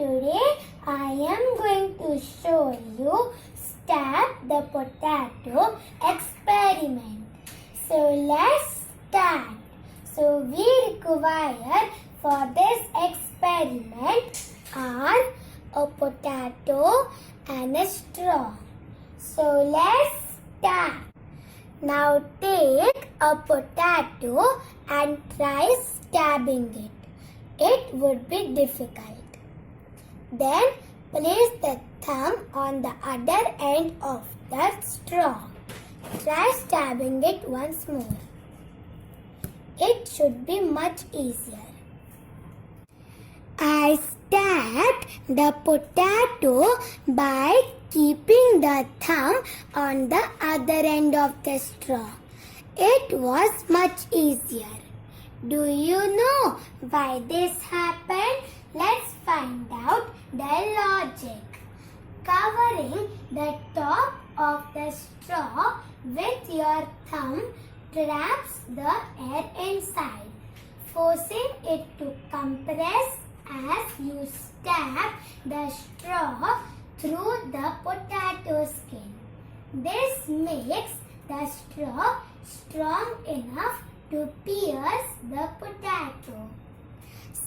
Today I am going to show you stab the potato experiment. So let's start. So we require for this experiment are a potato and a straw. So let's start. Now take a potato and try stabbing it. It would be difficult. Then place the thumb on the other end of the straw. Try stabbing it once more. It should be much easier. I stabbed the potato by keeping the thumb on the other end of the straw. It was much easier. Do you know why this happened? Let's find out the logic. Covering the top of the straw with your thumb traps the air inside, forcing it to compress as you stab the straw through the potato skin. This makes the straw strong enough to pierce the potato.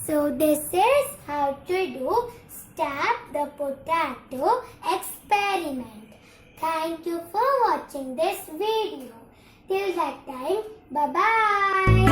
So this is how to do stab the potato experiment. Thank you for watching this video. Till that time, bye-bye.